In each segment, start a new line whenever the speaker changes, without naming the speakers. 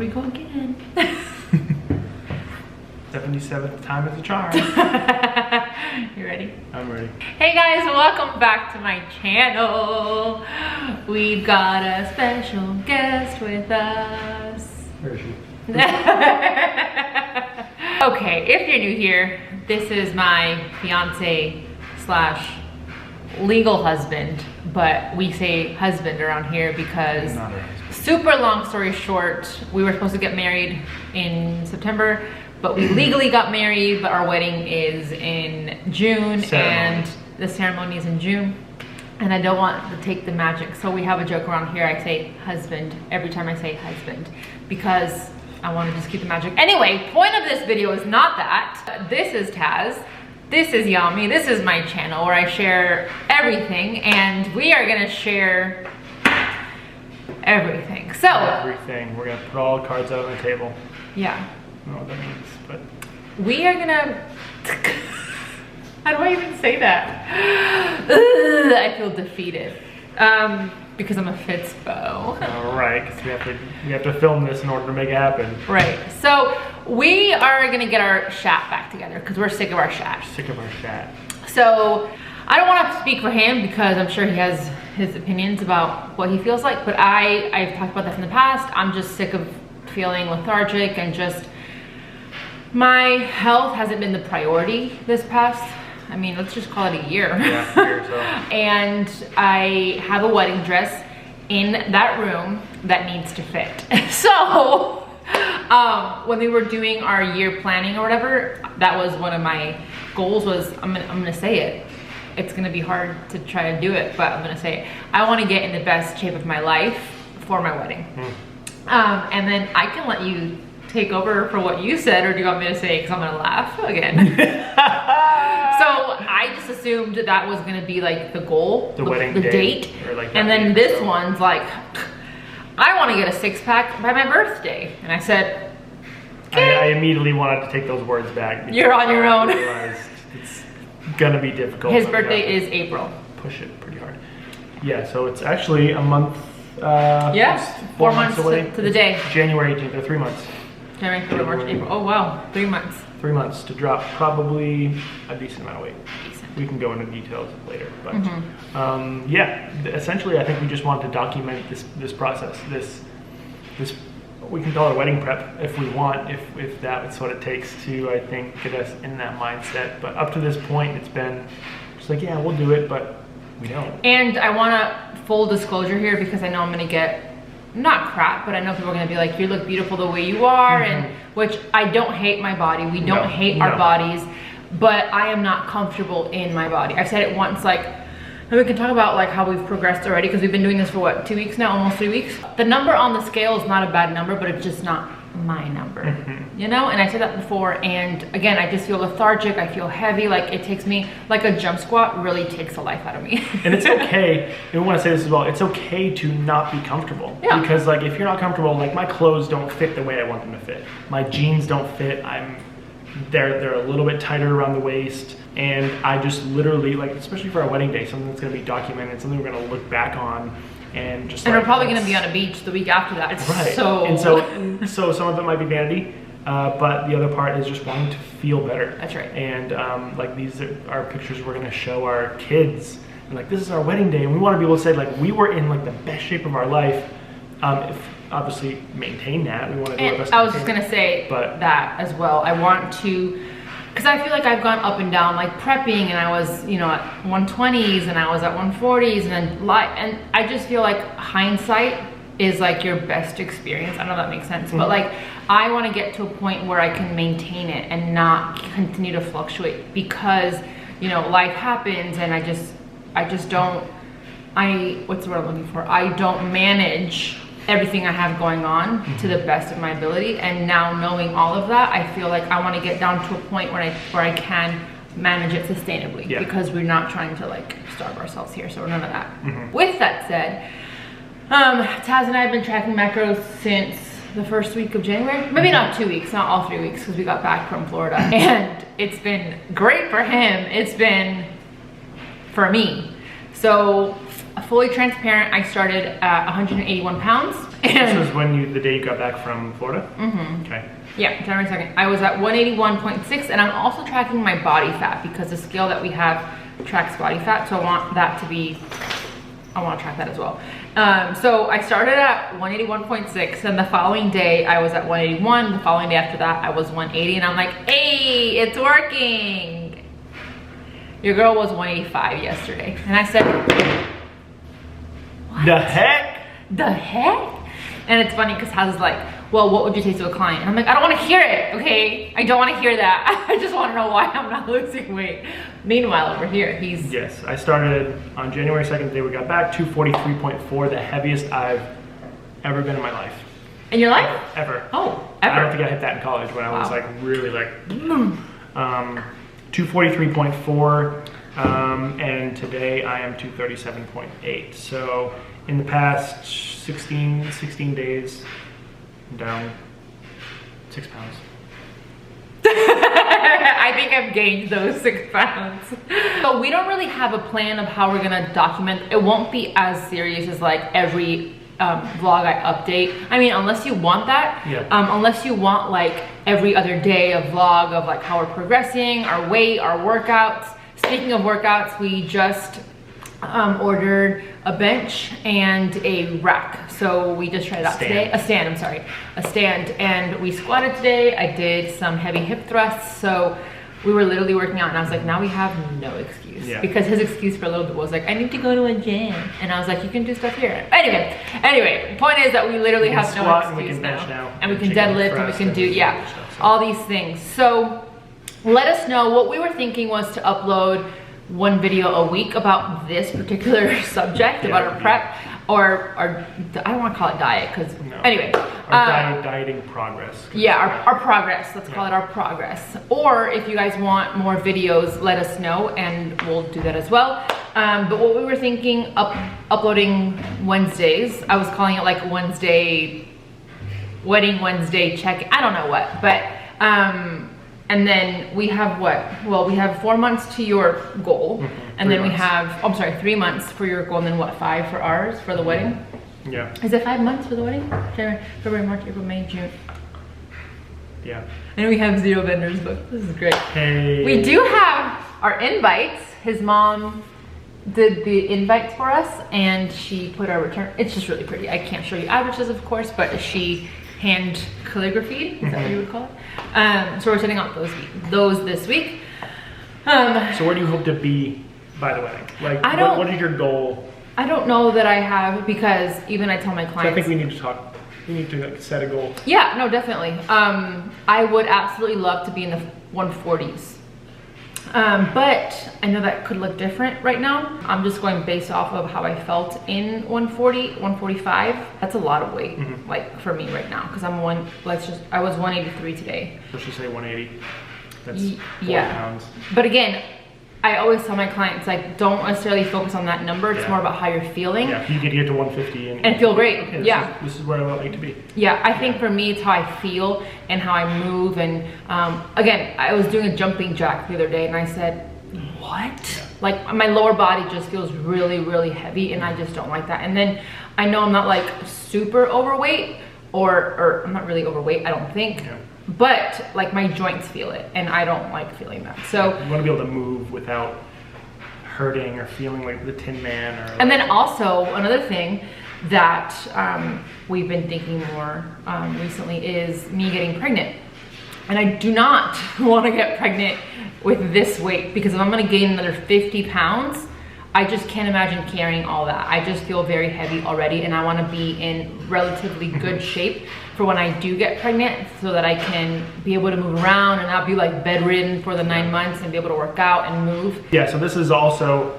we go again.
77th time is a charm.
You ready?
I'm ready.
Hey guys, welcome back to my channel. We've got a special guest with us.
Where is she?
Okay, if you're new here, this is my fiance slash legal husband, but we say husband around here because
Not her husband.
Super long story short, we were supposed to get married in September, but we legally got married, but our wedding is in June and the ceremony is in June. And I don't want to take the magic. So we have a joke around here. I say husband every time I say husband because I want to just keep the magic. Anyway, point of this video is not that. This is Taz. This is Yami. This is my channel where I share everything, and we are gonna share everything. So
everything. We're gonna put all the cards out on the table.
Yeah.
I don't know what that means, but
we are gonna. How do I even say that? Ugh, I feel defeated because I'm a Fitspo.
all right, because we have to film this in order to make it happen.
Right. So we are gonna get our chat back together because we're sick of our chat.
Sick of our chat.
So I don't want to speak for him because I'm sure he has his opinions about what he feels like, but I've talked about this in the past. I'm just sick of feeling lethargic and just my health hasn't been the priority this past, I mean, let's just call it a year.
Yeah, a year or so.
And I have a wedding dress in that room that needs to fit. So when we were doing our year planning or whatever, that was one of my goals was, I'm gonna say it. It's gonna be hard to try to do it, but I'm gonna say it. I wanna get in the best shape of my life for my wedding. And then I can let you take over for what you said, or do you want me to say it because I'm gonna laugh again? So I just assumed that was gonna be like the goal,
the wedding
date.
Or like
and then this one's like, I wanna get a six-pack by my birthday. And I said,
I immediately wanted to take those words back.
You're on your own.
I realized it's gonna be difficult.
His birthday is April.
Push it pretty hard. Yeah, so it's actually a month.
Yes, 4 months
away
to the day.
January 18th, or 3 months.
January, February, March, April. Oh wow, 3 months.
3 months to drop probably a decent amount of weight.
Decent.
We can go into details later, but yeah, essentially I think we just want to document this process. This we can call it wedding prep if we want, if that's what it takes to, I think, get us in that mindset. But up to this point, it's been just like, yeah, we'll do it, but we don't.
And I want to full disclosure here because I know I'm gonna get not crap, but I know people are gonna be like, you look beautiful the way you are, and which I don't hate my body. We don't hate our bodies, but I am not comfortable in my body. I've said it once, like, and we can talk about like how we've progressed already because we've been doing this for what, 2 weeks now, almost 3 weeks. The number on the scale is not a bad number, but it's just not my number, you know? And I said that before, and again, I just feel lethargic, I feel heavy, like it takes me, like a jump squat really takes the life out of me.
And it's okay, and we want to say this as well, it's okay to not be comfortable.
Yeah.
Because like if you're not comfortable, like my clothes don't fit the way I want them to fit. My jeans don't fit, they're a little bit tighter around the waist, and I just literally, like, especially for our wedding day, something that's gonna be documented, something we're gonna look back on, and just
and
like,
we're probably gonna be on a beach the week after that. It's
right. So some of it might be vanity, but the other part is just wanting to feel better.
That's right.
And like these are pictures we're gonna show our kids, and like this is our wedding day, and we want to be able to say like we were in like the best shape of our life. If obviously maintain that, we want to do our best.
I was just gonna say that as well. I want to, because I feel like I've gone up and down, like prepping, and I was, you know, at 120s, and I was at 140s, and then and I just feel like hindsight is like your best experience. I don't know if that makes sense, but like I want to get to a point where I can maintain it and not continue to fluctuate because, you know, life happens, and I just don't. What's the word I'm looking for? I don't manage everything I have going on to the best of my ability, and now knowing all of that, I feel like I want to get down to a point where I can manage it sustainably, because we're not trying to like starve ourselves here, so none of that. With that said, Taz and I have been tracking macros since the first week of January, maybe not 2 weeks, not all 3 weeks, because we got back from Florida, and it's been great for him, it's been for me. So fully transparent, I started at 181 pounds.
This was the day you got back from Florida? Mm-hmm. Okay.
Yeah, January 2nd. I was at 181.6, and I'm also tracking my body fat because the scale that we have tracks body fat, so I want that to be, I want to track that as well. So I started at 181.6, and the following day I was at 181. The following day after that I was 180, and I'm like, hey, it's working. Your girl was 185 yesterday, and I said, what?
The heck?
The heck? And it's funny because Haz is like, well, what would you say to a client? And I'm like, I don't want to hear it, okay? I don't want to hear that. I just want to know why I'm not losing weight. Meanwhile, over here, he's...
Yes, I started on January 2nd, the day we got back, 243.4, the heaviest I've ever been in my life.
In your life?
Ever.
Oh, ever.
I don't think I hit that in college when I was like really like, 243.4, and today I am 237.8. So in the past 16 days, I'm down 6 pounds.
I think I've gained those 6 pounds. So we don't really have a plan of how we're gonna document. It won't be as serious as like every vlog I update. I mean, unless you want that.
Yeah.
Unless you want like every other day a vlog of like how we're progressing, our weight, our workouts. Speaking of workouts, we just ordered a bench and a rack. So we just tried it out today. A stand, I'm sorry. A stand. And we squatted today. I did some heavy hip thrusts. So we were literally working out, and I was like, now we have no excuse.
Yeah.
Because his excuse for a little bit was like, I need to go to a gym. And I was like, you can do stuff here. Anyway, point is that we literally have no excuse now. And we can deadlift, and we can do, all these things. So let us know. What we were thinking was to upload one video a week about this particular subject, about our prep, or I don't want to call it diet, because anyway.
Our dieting progress.
Yeah, our progress, let's call it our progress. Or if you guys want more videos, let us know, and we'll do that as well. But what we were thinking, uploading Wednesdays, I was calling it like Wedding Wednesday check, I don't know what, but, and then we have what? Well, we have 4 months to your goal, and then we have, 3 months for your goal, and then what, 5 for ours, for the wedding?
Yeah.
Is it 5 months for the wedding? January, February, March, April, May, June.
Yeah.
And we have 0 vendors booked. This is great.
Hey.
We do have our invites. His mom did the invites for us, and she put our return. It's just really pretty. I can't show you addresses, of course, but she hand calligraphied. Is that what you would call it? So we're sending out those this week.
So where do you hope to be by the wedding? Like, what is your goal?
I don't know that I have, because even I tell my clients.
So I think we need to talk. We need to set a goal.
Yeah, no, definitely. I would absolutely love to be in the 140s. But I know that could look different right now. I'm just going based off of how I felt in 140, 145. That's a lot of weight, like for me right now, because I was 183 today.
Let's just say 180. That's 4 pounds.
But again, I always tell my clients, like, don't necessarily focus on that number. It's more about how you're feeling.
Yeah, you could get to 150 and
feel great.
Okay, this is where I would like to be. Yeah,
I think for me, it's how I feel and how I move. And again, I was doing a jumping jack the other day, and I said, what? Yeah. Like, my lower body just feels really, really heavy, and I just don't like that. And then I know I'm not like super overweight, or I'm not really overweight, I don't think. Yeah. But like my joints feel it, and I don't like feeling that. So
you want to be able to move without hurting or feeling like the Tin Man.
And then also another thing that we've been thinking more recently is me getting pregnant. And I do not want to get pregnant with this weight, because if I'm going to gain another 50 pounds, I just can't imagine carrying all that. I just feel very heavy already, and I want to be in relatively good shape for when I do get pregnant, so that I can be able to move around and not be like bedridden for the 9 months, and be able to work out and move.
Yeah, so this is also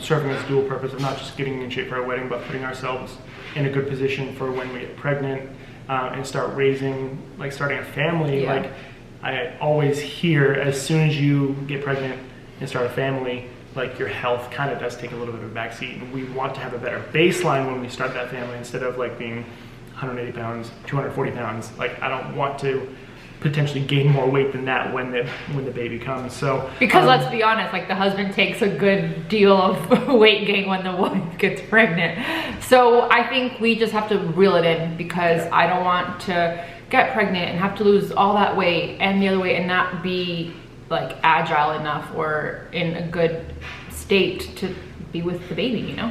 serving as dual purpose of not just getting in shape for our wedding, but putting ourselves in a good position for when we get pregnant and start starting a family.
Yeah.
Like, I always hear, as soon as you get pregnant and start a family, like, your health kind of does take a little bit of a backseat, and we want to have a better baseline when we start that family, instead of like being 180 pounds, 240 pounds. Like, I don't want to potentially gain more weight than that when the baby comes. So
because let's be honest, like the husband takes a good deal of weight gain when the wife gets pregnant. So I think we just have to reel it in, because I don't want to get pregnant and have to lose all that weight and the other weight and not be like agile enough or in a good state to be with the baby, you know?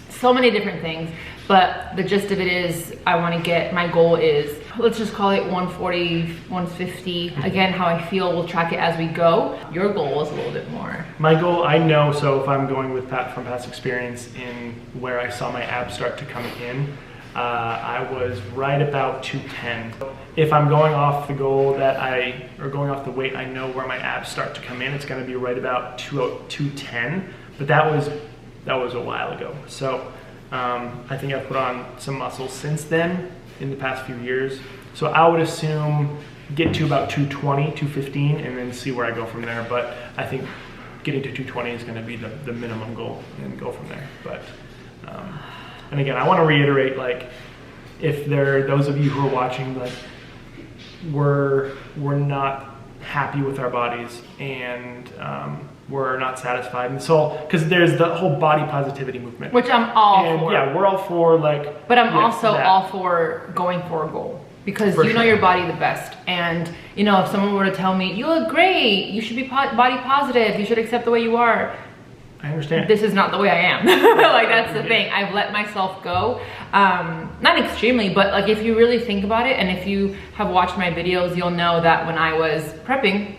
So many different things, but the gist of it is I want to get, my goal is, let's just call it 140, 150. Again, how I feel, we'll track it as we go. Your goal is a little bit more.
My goal, I know, so if I'm going with Pat from past experience in where I saw my abs start to come in, I was right about 210. If I'm going off the goal or going off the weight, I know where my abs start to come in. It's going to be right about 210, but that was a while ago. So I think I've put on some muscle since then in the past few years. So I would assume get to about 220, 215, and then see where I go from there. But I think getting to 220 is going to be the minimum goal, and go from there. But and again, I want to reiterate, like, if there are those of you who are watching, like, we're not happy with our bodies, and we're not satisfied, and so because there's the whole body positivity movement,
which I'm all for.
Yeah, we're all for, like,
but I'm also all for going for a goal, because you know your body the best. And you know, if someone were to tell me you look great, you should be body positive, you should accept the way you are,
I understand.
This is not the way I am. Like, that's the thing. I've let myself go. Not extremely, but like if you really think about it, and if you have watched my videos, you'll know that when I was prepping,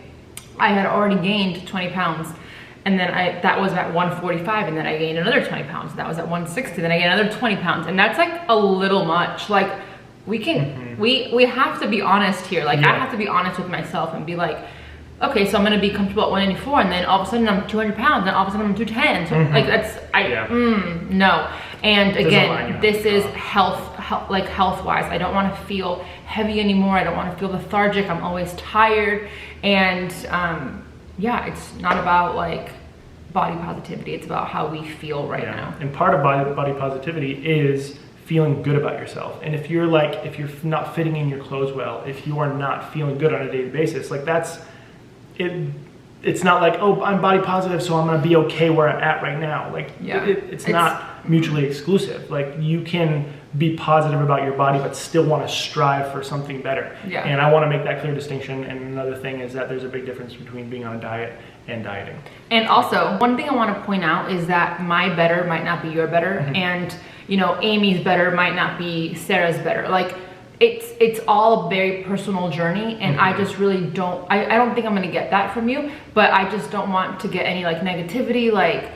I had already gained 20 pounds. And then that was at 145, and then I gained another 20 pounds. That was at 160, then I gained another 20 pounds. And that's like a little much. Like, we can, we have to be honest here. Like, I have to be honest with myself and be like, okay, so I'm gonna be comfortable at 184, and then all of a sudden I'm 200 pounds, and all of a sudden I'm 210. So like, that's, no. And again, this is health-wise. I don't wanna feel heavy anymore. I don't wanna feel lethargic. I'm always tired. And yeah, it's not about like body positivity. It's about how we feel right now.
And part of body positivity is feeling good about yourself. And if you're not fitting in your clothes well, if you are not feeling good on a daily basis, like that's, it's not like, oh, I'm body positive, so I'm gonna be okay where I'm at right now. Like, it's not mutually exclusive. Like, you can be positive about your body, but still wanna strive for something better. And I wanna make that clear distinction. And another thing is that there's a big difference between being on a diet and dieting. And also,
one thing I wanna point out is that my better might not be your better. And, you know, Amy's better might not be Sarah's better. Like, it's all a very personal journey, and I just really don't, I don't think I'm gonna get that from you, but I just don't want to get any like negativity, like,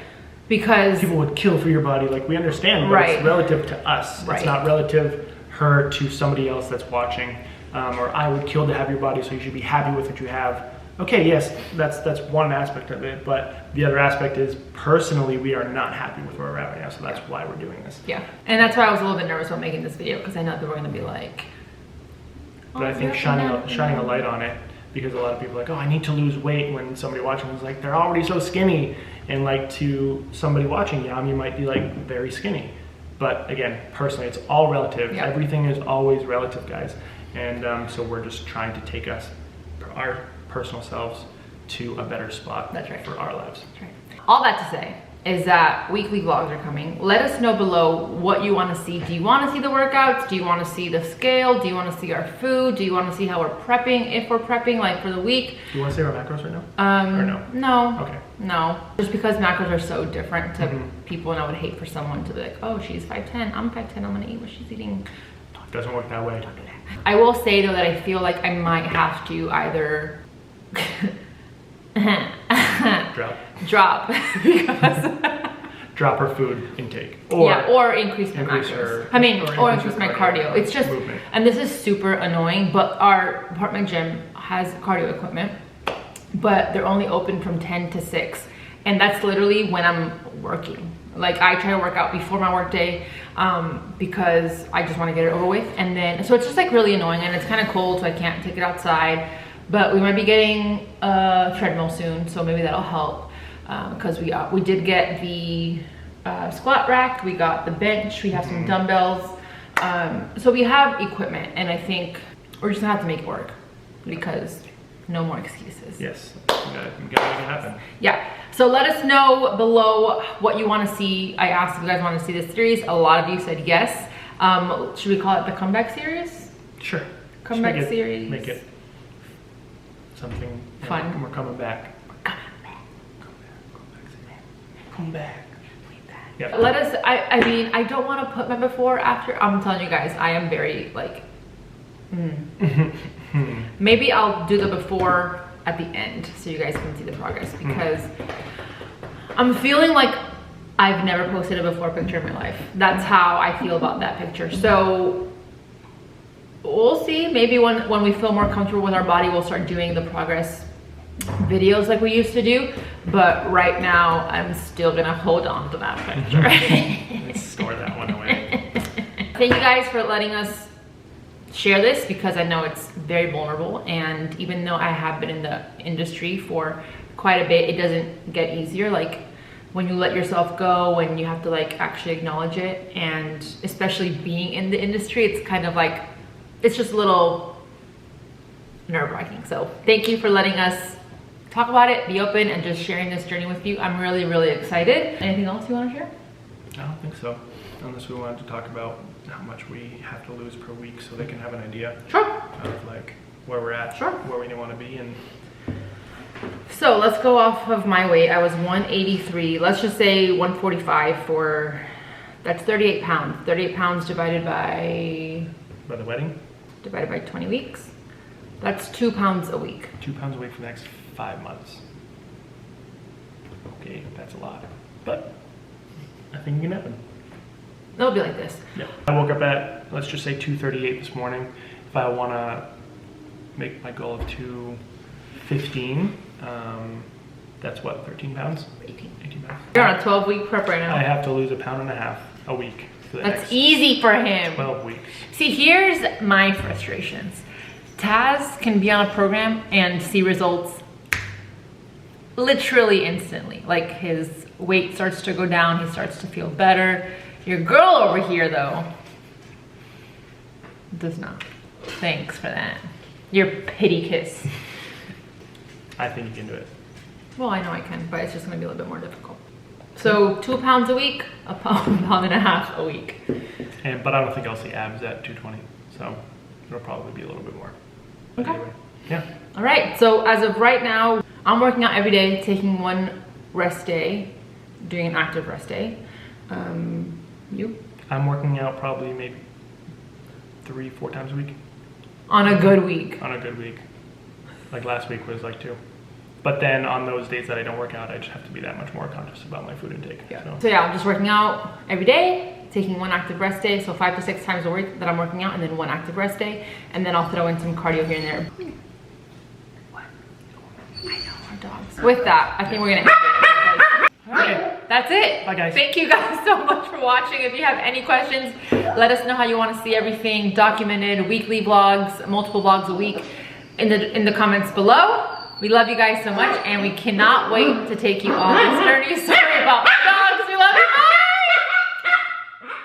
because
people would kill for your body. Like, we understand, but it's relative to us. It's not relative her to somebody else that's watching. Or I would kill to have your body, so you should be happy with what you have. Okay, yes, that's one aspect of it, but the other aspect is, personally, we are not happy with where we're at right now, so that's why we're doing this. Yeah, and that's why I was a little bit nervous about making this video, because I know that we're gonna be like, but I think shining a light on it, because a lot of people are like, oh, I need to lose weight, when somebody watching is like, they're already so skinny, and like, to somebody watching you might be like very skinny. But again, personally, it's all relative. Everything is always relative, guys. And so we're just trying to take our personal selves to a better spot for our lives. That's right.
All that to say is that weekly vlogs are coming. Let us know below what you want to see. Do you want to see the workouts? Do you want to see the scale? Do you want to see our food? Do you want to see how we're prepping, if we're prepping, like for the week?
Do you want to say our macros right now? Or no?
No.
Okay.
No. Just because macros are so different to people, and I would hate for someone to be like, oh, she's 5'10", I'm 5'10", I'm gonna eat what she's eating.
It doesn't work that way.
I will say though that I feel like I might have to either drop because
drop her food intake,
or increase my macros. Or increase my cardio. It's just movement. And this is super annoying, but our apartment gym has cardio equipment, but they're only open from 10 to 6, and that's literally when I'm working. Like, I try to work out before my work day because I just want to get it over with, and then so it's just like really annoying, and it's kind of cold, so I can't take it outside. But we might be getting a treadmill soon, so maybe that'll help, because we did get the squat rack, we got the bench, we have some dumbbells, so we have equipment, and I think we're just gonna have to make it work. because no more excuses.
Yes, we gotta make it happen.
Yeah, so let us know below what you want to see. I asked if you guys want to see this series. A lot of you said yes. Should we call it the comeback series?
Sure.
Comeback series.
Make it something
fun.
We're coming back. Come back. Yeah.
Let us, I mean, I don't want to put my before, after. I'm telling you guys, I am very like, maybe I'll do the before at the end so you guys can see the progress, because I'm feeling like I've never posted a before picture in my life. That's how I feel about that picture. So we'll see. Maybe when we feel more comfortable with our body, we'll start doing the progress videos like we used to do. But right now, I'm still gonna hold on to that picture.
Let's store that one away.
Thank you guys for letting us share this, because I know it's very vulnerable, and even though I have been in the industry for quite a bit, it doesn't get easier. Like when you let yourself go and you have to like actually acknowledge it, and especially being in the industry, it's kind of like, it's just a little nerve-wracking. So thank you for letting us talk about it, be open, and just sharing this journey with you. I'm really, really excited. Anything else you want to share?
I don't think so, unless we wanted to talk about how much we have to lose per week so they can have an idea.
Sure.
Of like where we're at,
sure,
where we want to be. And
so let's go off of my weight. I was 183. Let's just say 145 for, that's 38 pounds. 38 pounds divided by
the wedding?
Divided by 20 weeks. That's 2 pounds a week.
2 pounds a week for the next 5 months. Okay, that's a lot, but I think it can happen.
It'll be like this.
Yeah. I woke up at, let's just say 2:38 this morning. If I want to make my goal of 215, that's what, 13 pounds? 18 pounds.
You're on a 12-week prep right now.
I have to lose 1.5 pounds a week for the
That's
next
easy for him.
12 weeks.
See, here's my frustrations. Taz can be on a program and see results literally instantly. Like his weight starts to go down, he starts to feel better. Your girl over here though, does not. Thanks for that. Your pity kiss.
I think you can do it.
Well, I know I can, but it's just gonna be a little bit more difficult. So 2 pounds a week, a pound and a half a week.
But I don't think I'll see abs at 220, so it'll probably be a little bit more. But
okay.
Anyway, yeah.
All right, so as of right now, I'm working out every day, taking one rest day, doing an active rest day. You?
I'm working out probably maybe 3-4 times a week.
On a good week.
On a good week. Like last week was like 2. But then on those days that I don't work out, I just have to be that much more conscious about my food intake.
Yeah. So yeah, I'm just working out every day, taking one active rest day, so 5 to 6 times a week that I'm working out, and then one active rest day, and then I'll throw in some cardio here and there. What? I know, our dogs. With that, I think we're gonna end it.
Okay.
That's it.
Bye guys.
Thank you guys so much for watching. If you have any questions, let us know how you want to see everything documented, weekly vlogs, multiple vlogs a week in the comments below. We love you guys so much, and we cannot wait to take you on this journey. Sorry about that.